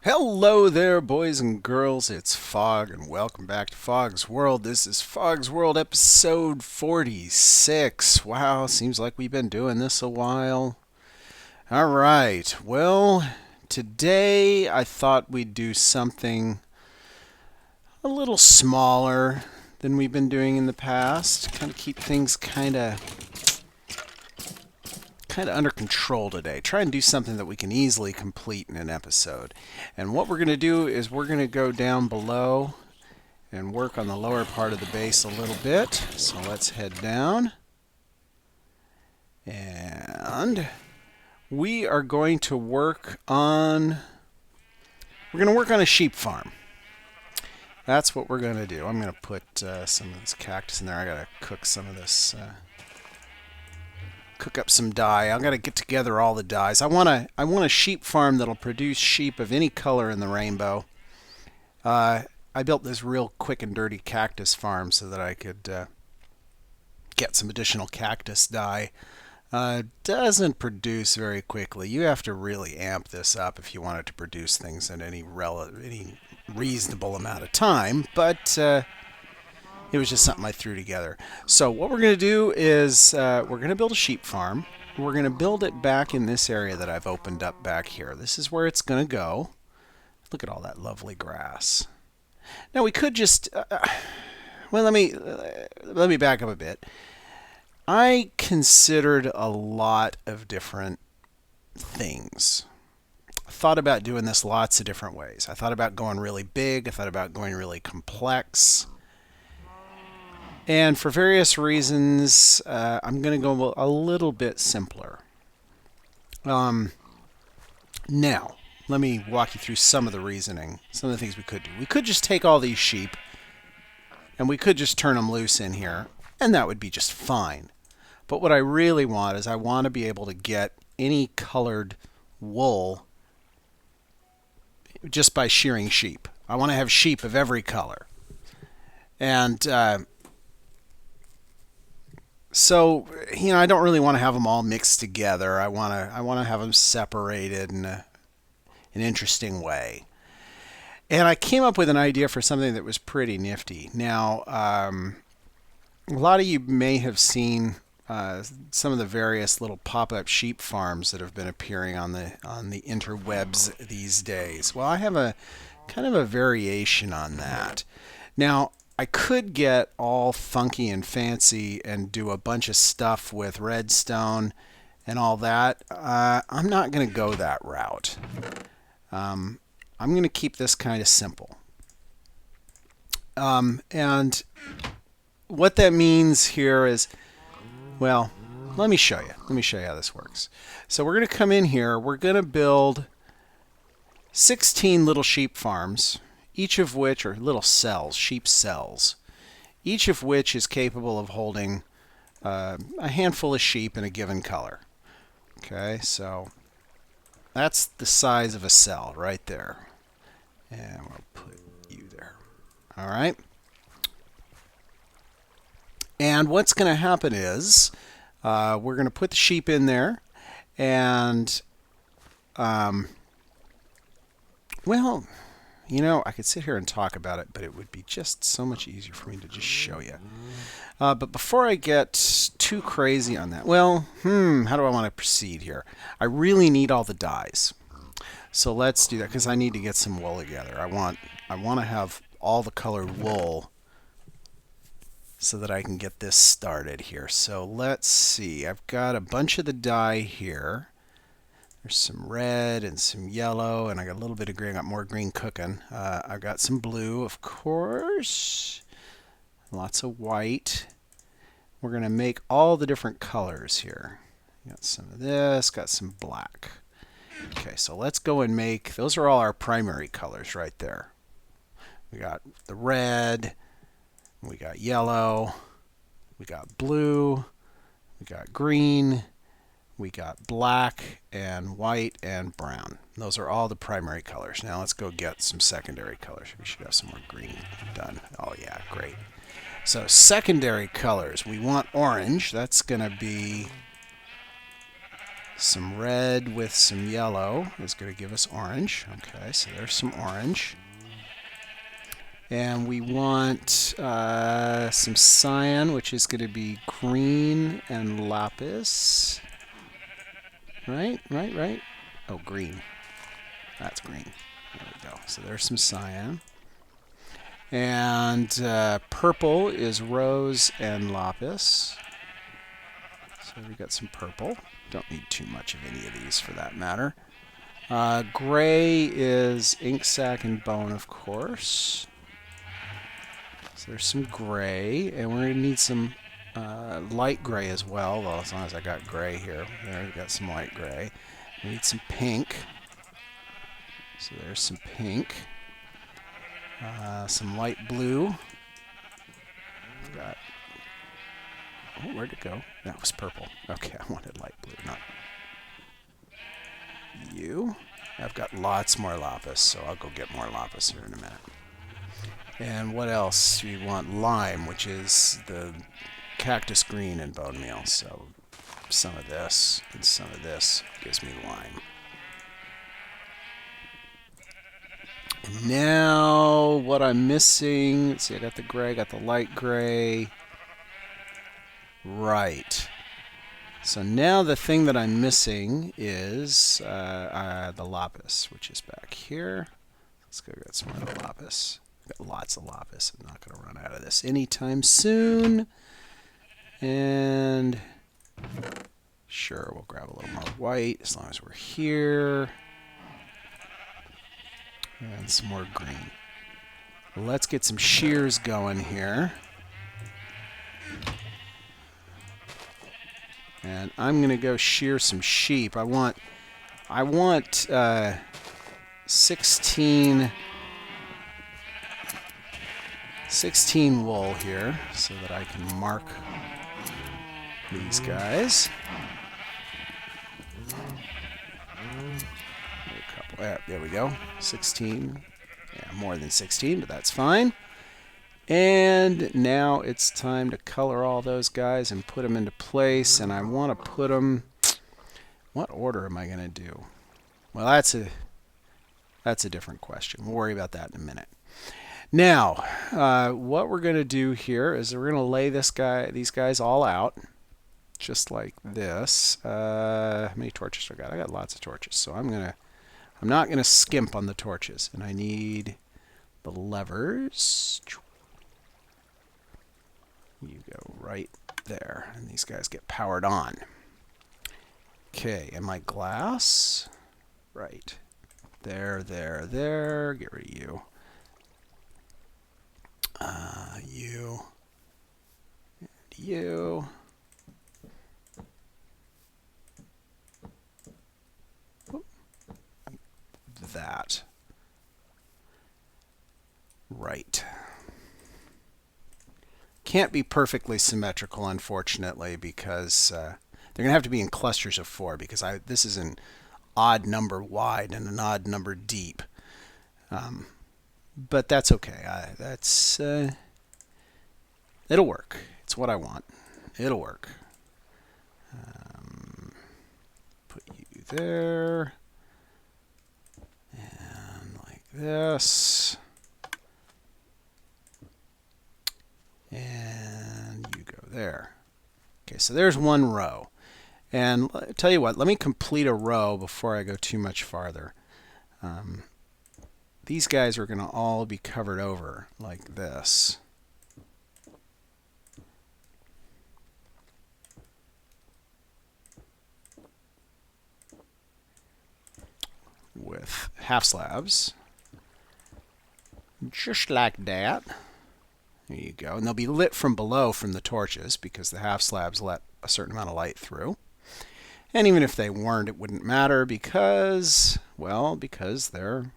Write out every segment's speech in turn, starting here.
Hello there, boys and girls. It's Fog, and welcome back to Fog's World. This is Fog's World episode 46. Wow, seems like we've been doing this a while. All right, well, today I thought we'd do something a little smaller than we've been doing in the past. Kind of keep things kind of under control today. Try and do something that we can easily complete in an episode. And what we're going to do is we're going to go down below and work on the lower part of the base a little bit. So let's head down. And we are going to work on a sheep farm. That's what we're going to do. I'm going to put some of this cactus in there. I got to cook some of this cook up some dye. I've got to get together all the dyes. I want a sheep farm that'll produce sheep of any color in the rainbow. I built this real quick and dirty cactus farm so that I could get some additional cactus dye. Doesn't produce very quickly. You have to really amp this up if you want it to produce things in any reasonable amount of time, but it was just something I threw together. So what we're going to do is we're going to build a sheep farm. We're going to build it back in this area that I've opened up back here. This is where it's going to go. Look at all that lovely grass. Now we could just well, let me back up a bit. I considered a lot of different things. I thought about doing this lots of different ways. I thought about going really big. I thought about going really complex. And for various reasons, I'm going to go a little bit simpler. Now, let me walk you through some of the reasoning, some of the things we could do. We could just take all these sheep, and we could just turn them loose in here, and that would be just fine. But what I really want is I want to be able to get any colored wool just by shearing sheep. I want to have sheep of every color. And so, I don't really want to have them all mixed together. I want to have them separated in an interesting way. And I came up with an idea for something that was pretty nifty. Now, a lot of you may have seen some of the various little pop-up sheep farms that have been appearing on the interwebs these days. Well, I have a kind of a variation on that. Now, I could get all funky and fancy and do a bunch of stuff with redstone and all that. I'm not going to go that route. I'm going to keep this kind of simple. And what that means here is, well, let me show you. Let me show you how this works. So we're going to come in here. We're going to build 16 little sheep farms, each of which are little cells, sheep cells, each of which is capable of holding a handful of sheep in a given color. Okay, so that's the size of a cell right there. And we'll put you there. All right. And what's going to happen is we're going to put the sheep in there, and well, I could sit here and talk about it, but it would be just so much easier for me to just show you. But before I get too crazy on that, well, how do I want to proceed here? I really need all the dyes. So let's do that, because I need to get some wool together. I want to have all the colored wool so that I can get this started here. So let's see. I've got a bunch of the dye here. There's some red and some yellow, and I got a little bit of green. I got more green cooking. I've got some blue, of course. Lots of white. We're going to make all the different colors here. Got some of this, got some black. Okay, so let's go and make, those are all our primary colors right there. We got the red, we got yellow, we got blue, we got green, we got black and white and brown. Those are all the primary colors. Now let's go get some secondary colors. We should have some more green done. Oh yeah, great. So secondary colors, we want orange. That's going to be Some red with some yellow is going to give us orange. Okay, so there's some orange. And we want some cyan, which is going to be green and lapis. Right? Oh, green. That's green. There we go. So there's some cyan. And purple is rose and lapis. So we got some purple. Don't need too much of any of these for that matter. Gray is ink sac and bone, of course. So there's some gray, and we're going to need some light gray as well. Well, as long as I got gray here. There, we got some light gray. We need some pink. So there's some pink. Some light blue. We've got... Oh, where'd it go? That was purple. Okay, I wanted light blue, not you. I've got lots more lapis, so I'll go get more lapis here in a minute. And what else? We want lime, which is the cactus green in bone meal. So some of this and some of this gives me lime. And now what I'm missing, let's see, I got the gray, I got the light gray. Right. So now the thing that I'm missing is the lapis, which is back here. Let's go get some more lapis. Got lots of lapis. I'm not going to run out of this anytime soon. And sure, we'll grab a little more white as long as we're here. And some more green. Let's get some shears going here. And I'm going to go shear some sheep. I want 16 wool here so that I can mark these guys. There we go. 16. Yeah, more than 16, but that's fine. And now it's time to color all those guys and put them into place. And I want to put them... What order am I going to do? Well, that's a different question. We'll worry about that in a minute. Now, what we're going to do here is we're going to lay these guys all out, just like this. How many torches do I got? I got lots of torches, so I'm not going to skimp on the torches. And I need the levers. You go right there, and these guys get powered on. Okay, and my glass, right there. Get rid of you. You and you. That. Right. Can't be perfectly symmetrical, unfortunately, because they're going to have to be in clusters of 4, because this is an odd number wide and an odd number deep. But that's okay. It'll work. It's what I want. It'll work. Put you there. And like this. And you go there. Okay, so there's one row. And I'll tell you what, let me complete a row before I go too much farther. These guys are going to all be covered over like this. With half slabs. Just like that. There you go. And they'll be lit from below from the torches because the half slabs let a certain amount of light through. And even if they weren't, it wouldn't matter because, well, because they're...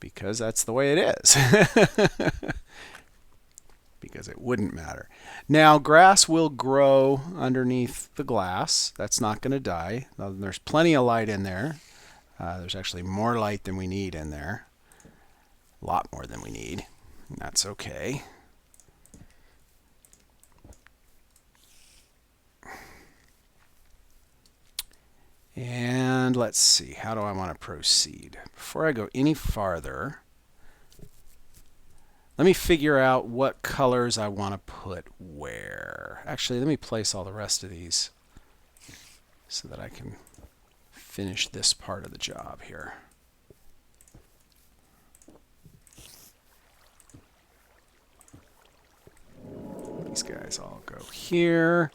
because that's the way it is. Because it wouldn't matter. Now, grass will grow underneath the glass. That's not going to die. There's plenty of light in there. There's actually more light than we need in there. A lot more than we need. And that's okay. And let's see, how do I want to proceed? Before I go any farther, let me figure out what colors I want to put where. Actually, let me place all the rest of these so that I can finish this part of the job here. These guys all go here.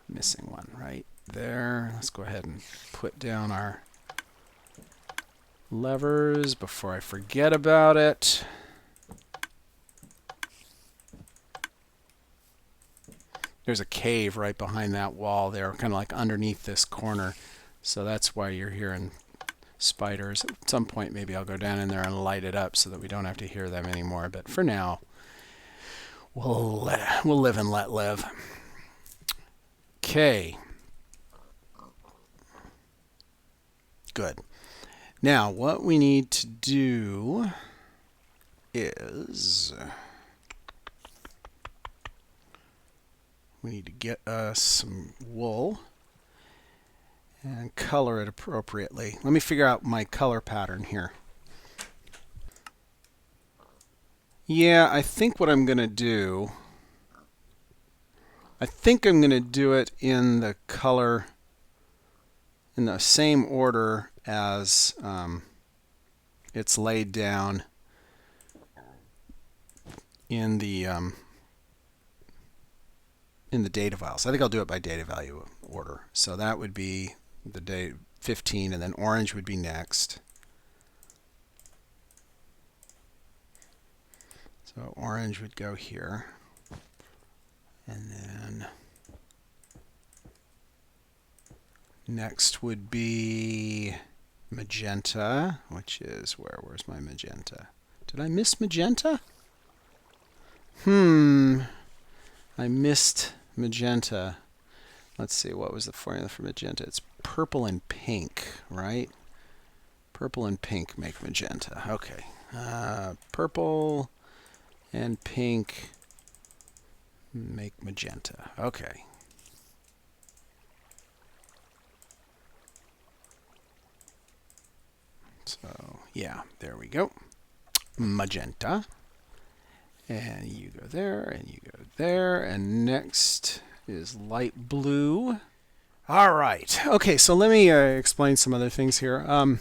Missing one right there. Let's go ahead and put down our levers before I forget about it. There's a cave right behind that wall there, kind of like underneath this corner. So that's why you're hearing spiders. At some point maybe I'll go down in there and light it up so that we don't have to hear them anymore. But for now, we'll live and let live. Okay. Good. Now what we need to do is we need to get us some wool and color it appropriately. Let me figure out my color pattern here. Yeah, I think what I'm going to do, I'm going to do it in the color, in the same order as it's laid down in the data files. I think I'll do it by data value order. So that would be the day 15, and then orange would be next. So orange would go here, and then next would be magenta, which is where's my magenta? Did I miss magenta? I missed magenta. Let's see, what was the formula for magenta? It's purple and pink, right? Purple and pink make magenta. Okay. Purple and pink make magenta. Okay. So, yeah, there we go. Magenta. And you go there, and you go there, and next is light blue. All right. Okay, so let me explain some other things here.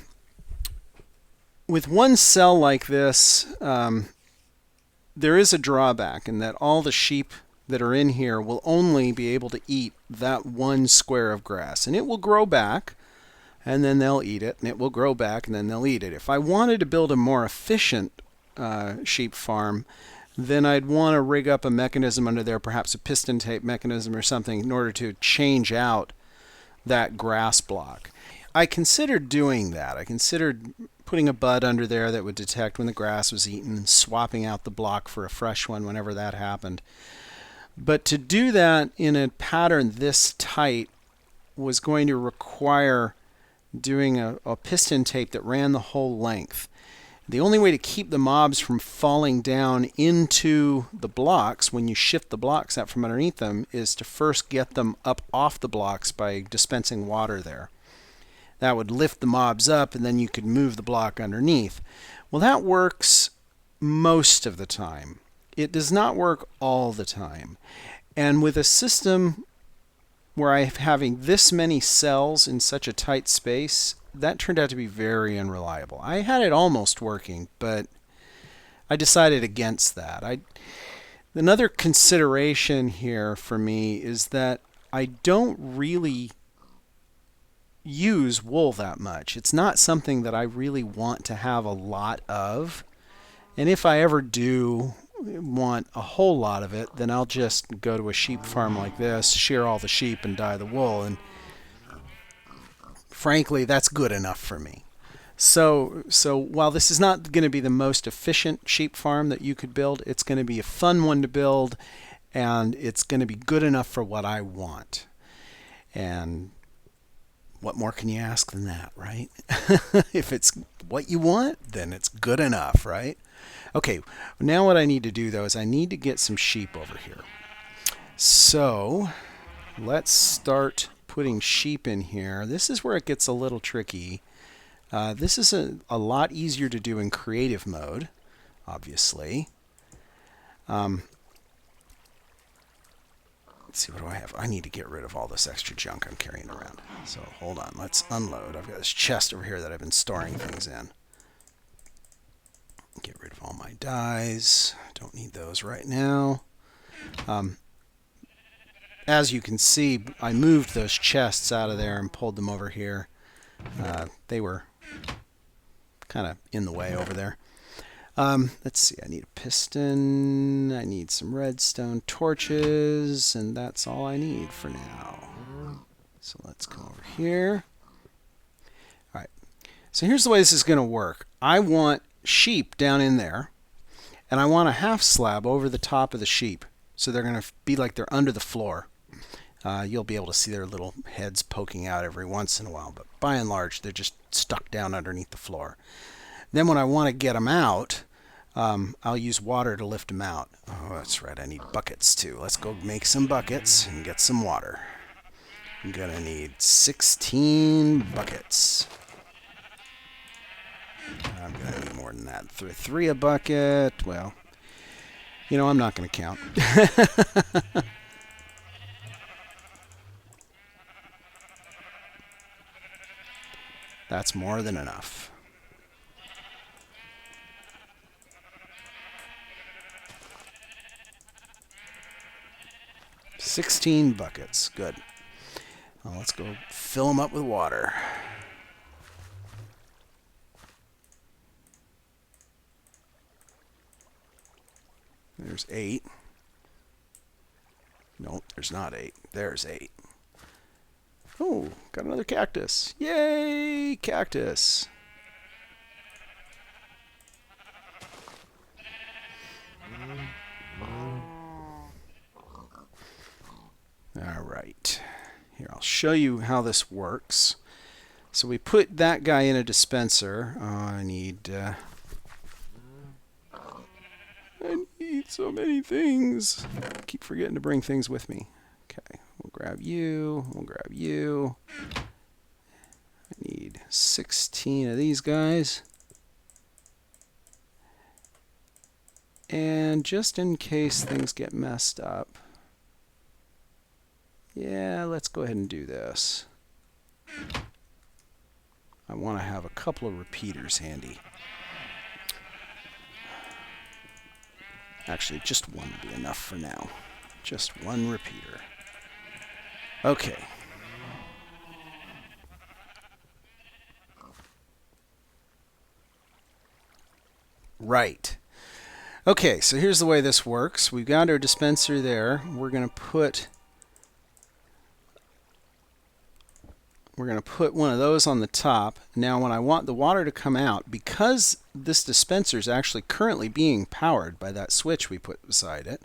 With one cell like this, there is a drawback in that all the sheep that are in here will only be able to eat that one square of grass, and it will grow back, and then they'll eat it, and it will grow back, and then they'll eat it. If I wanted to build a more efficient sheep farm, then I'd want to rig up a mechanism under there, perhaps a piston tape mechanism or something, in order to change out that grass block. I considered doing that. I considered putting a bud under there that would detect when the grass was eaten and swapping out the block for a fresh one whenever that happened. But to do that in a pattern this tight was going to require doing a piston tape that ran the whole length. The only way to keep the mobs from falling down into the blocks when you shift the blocks out from underneath them is to first get them up off the blocks by dispensing water there. That would lift the mobs up, and then you could move the block underneath. Well, that works most of the time. It does not work all the time. And with a system where I'm having this many cells in such a tight space, that turned out to be very unreliable. I had it almost working, but I decided against that. Another consideration here for me is that I don't really use wool that much. It's not something that I really want to have a lot of. And if I ever do want a whole lot of it, then I'll just go to a sheep farm like this, shear all the sheep and dye the wool, and frankly, that's good enough for me. So while this is not going to be the most efficient sheep farm that you could build, it's going to be a fun one to build, and it's going to be good enough for what I want. And what more can you ask than that, right? If it's what you want, then it's good enough, right? Okay, now what I need to do, though, is I need to get some sheep over here. So let's start putting sheep in here. This is where it gets a little tricky. This is a lot easier to do in creative mode, obviously. Let's see, what do I have? I need to get rid of all this extra junk I'm carrying around. So hold on, let's unload. I've got this chest over here that I've been storing things in. Get rid of all my dyes. Don't need those right now. As you can see, I moved those chests out of there and pulled them over here. They were kind of in the way over there. Let's see, I need a piston, I need some redstone torches, and that's all I need for now. So let's come over here. Alright, so here's the way this is going to work. I want sheep down in there, and I want a half slab over the top of the sheep. So they're going to be like they're under the floor. You'll be able to see their little heads poking out every once in a while, but by and large, they're just stuck down underneath the floor. Then when I want to get them out, I'll use water to lift them out. Oh, that's right, I need buckets too. Let's go make some buckets and get some water. I'm going to need 16 buckets. I'm going to need more than that. 3 a bucket. Well, you know, I'm not going to count. That's more than enough. $16 buckets. Good. Well, let's go fill them up with water. There's 8. Nope, there's not 8. There's 8. Oh, got another cactus. Yay, cactus. All right. Here, I'll show you how this works. So we put that guy in a dispenser. I need so many things. I keep forgetting to bring things with me. Okay, we'll grab you. We'll grab you. I need 16 of these guys. And just in case things get messed up, yeah, let's go ahead and do this. I want to have a couple of repeaters handy. Actually, just one would be enough for now. Just one repeater. Okay. Right. Okay, so here's the way this works. We've got our dispenser there. We're going to put one of those on the top. Now when I want the water to come out, because this dispenser is actually currently being powered by that switch we put beside it,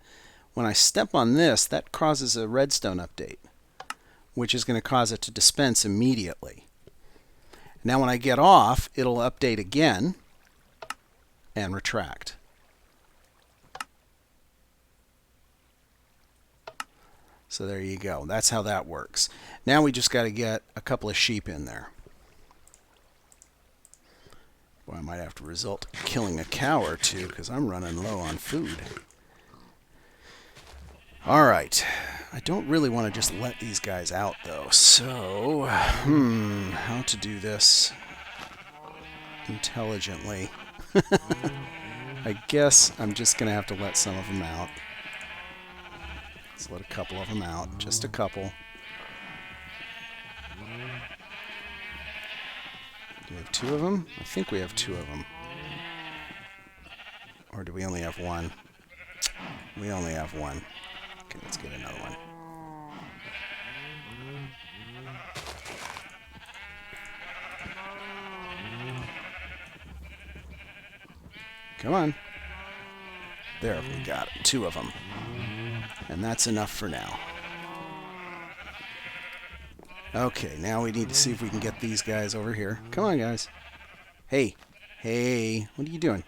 when I step on this, that causes a redstone update, which is going to cause it to dispense immediately. Now when I get off, it'll update again and retract. So there you go. That's how that works. Now we just got to get a couple of sheep in there. Boy, I might have to resort to killing a cow or two because I'm running low on food. All right. I don't really want to just let these guys out, though. So, how to do this intelligently? I guess I'm just going to have to let some of them out. Let's let a couple of them out. Just a couple. Do we have 2 of them? I think we have 2 of them. Or do we only have 1? We only have 1. Okay, let's get another one. Come on. There, we got it. 2 of them. And that's enough for now. Okay, now we need to see if we can get these guys over here. Come on, guys. Hey. Hey. What are you doing?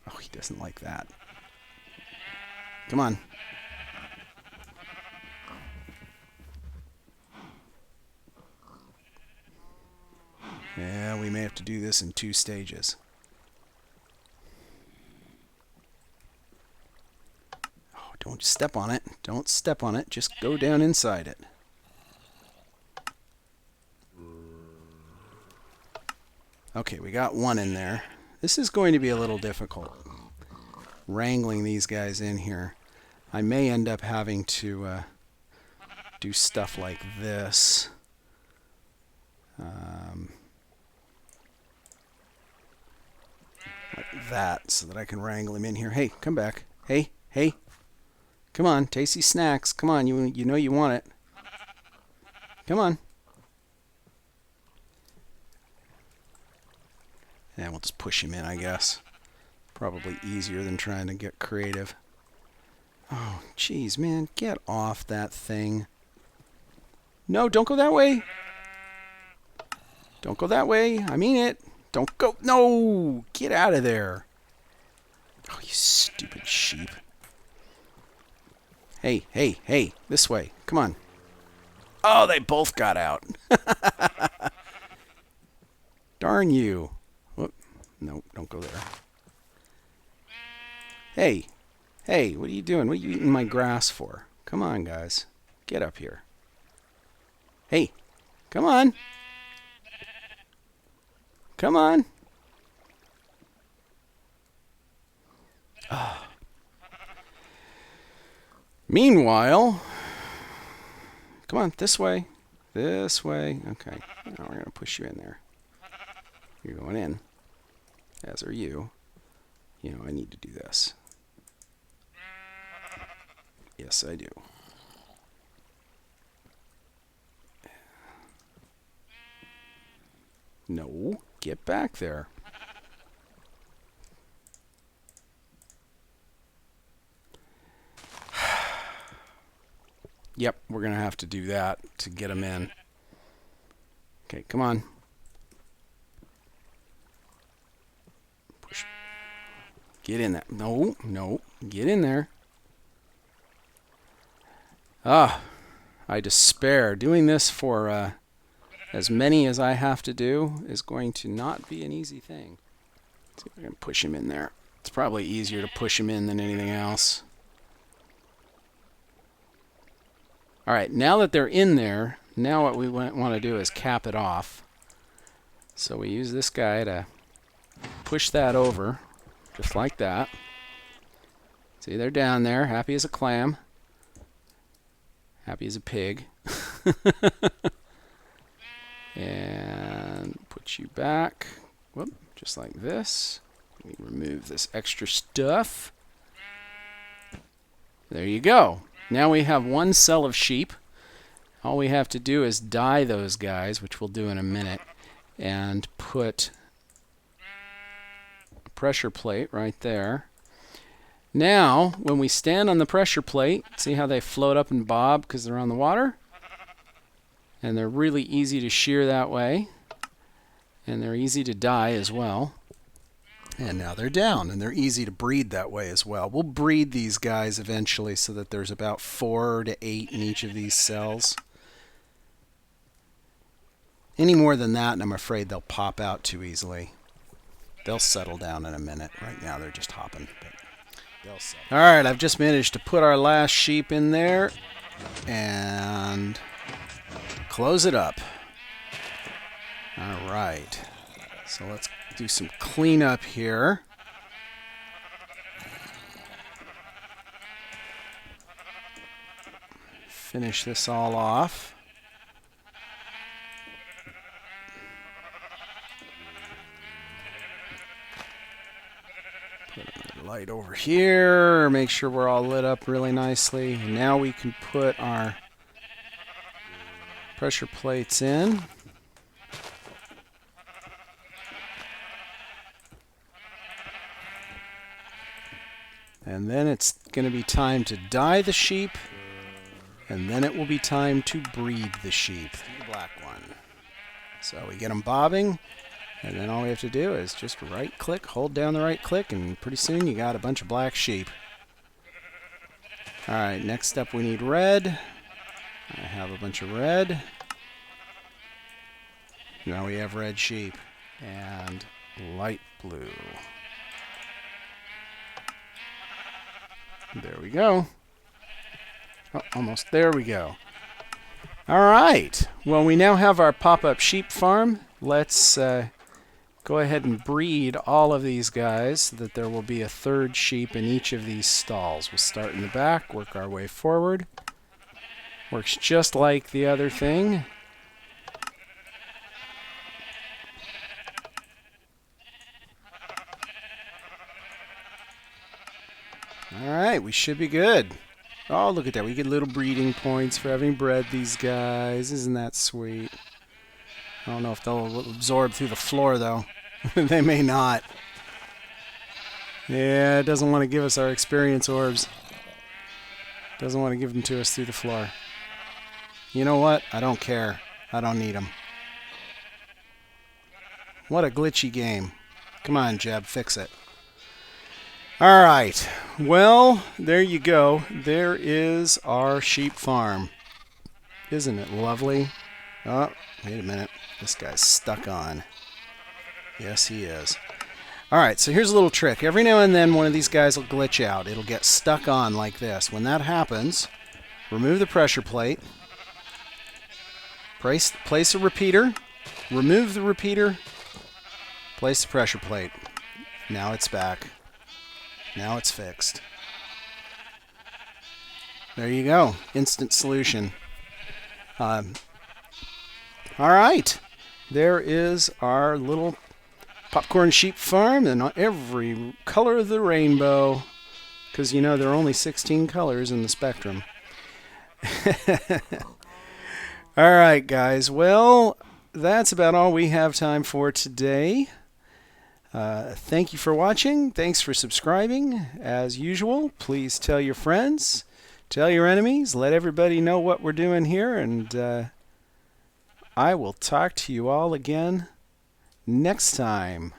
Oh, he doesn't like that. Come on. Yeah, we may have to do this in 2 stages. Oh, don't step on it. Don't step on it. Just go down inside it. Okay, we got one in there. This is going to be a little difficult, wrangling these guys in here. I may end up having to do stuff like this. Like that, so that I can wrangle him in here. Hey, come back. Hey, hey. Come on, tasty snacks. Come on, you know you want it. Come on. And we'll just push him in, I guess. Probably easier than trying to get creative. Oh, jeez, man. Get off that thing. No, don't go that way. Don't go that way. I mean it. Don't go. No! Get out of there. Oh, you stupid sheep. Hey, hey, hey. This way. Come on. Oh, they both got out. Darn you. Whoop. No, don't go there. Hey. Hey, what are you doing? What are you eating my grass for? Come on, guys. Get up here. Hey. Come on. Come on. Ah. Meanwhile, come on, this way. This way. Okay. Now we're going to push you in there. You're going in. As are you. You know, I need to do this. Yes, I do. No, get back there. Yep, we're going to have to do that to get him in. Okay, come on. Push. Get in there. No, no, get in there. Ah, I despair. Doing this for as many as I have to do is going to not be an easy thing. Let's see if I can push him in there. It's probably easier to push him in than anything else. All right, now that they're in there, now what we want to do is cap it off. So we use this guy to push that over, just like that. See, they're down there, happy as a clam. Happy as a pig. And put you back. Whoop, just like this. We remove this extra stuff. There you go. Now we have one cell of sheep. All we have to do is dye those guys, which we'll do in a minute, and put a pressure plate right there. Now, when we stand on the pressure plate, see how they float up and bob because they're on the water? And they're really easy to shear that way. And they're easy to dye as well. And now they're down, and they're easy to breed that way as well. We'll breed these guys eventually so that there's about 4 to 8 in each of these cells. Any more than that, and I'm afraid they'll pop out too easily. They'll settle down in a minute. Right now they're just hopping. But they'll settle. All right, I've just managed to put our last sheep in there and close it up. All right. So let's do some cleanup here. Finish this all off. Put a light over here. Make sure we're all lit up really nicely. And now we can put our pressure plates in. And then it's going to be time to dye the sheep, and then it will be time to breed the sheep. The black one. So we get them bobbing, and then all we have to do is just right-click, hold down the right-click, and pretty soon you got a bunch of black sheep. All right, next up we need red. I have a bunch of red. Now we have red sheep and light blue. There we go. Oh, almost. There we go. All right. Well, we now have our pop-up sheep farm. Let's go ahead and breed all of these guys so that there will be a third sheep in each of these stalls. We'll start in the back, work our way forward. Works just like the other thing. All right, we should be good. Oh, look at that. We get little breeding points for having bred these guys. Isn't that sweet? I don't know if they'll absorb through the floor, though. They may not. Yeah, it doesn't want to give us our experience orbs. Doesn't want to give them to us through the floor. You know what? I don't care. I don't need them. What a glitchy game. Come on, Jeb, fix it. All right. Well, there you go. There is our sheep farm. Isn't it lovely? Oh, wait a minute. This guy's stuck on. Yes, he is. All right, so here's a little trick. Every now and then one of these guys will glitch out. It'll get stuck on like this. When that happens, remove the pressure plate. Place a repeater. Remove the repeater. Place the pressure plate. Now it's back. Now it's fixed. There you go. Instant solution. All right. There is our little popcorn sheep farm in every color of the rainbow. Because, you know, there are only 16 colors in the spectrum. All right, guys. Well, that's about all we have time for today. Thank you for watching. Thanks for subscribing. As usual, please tell your friends, tell your enemies, let everybody know what we're doing here, and I will talk to you all again next time.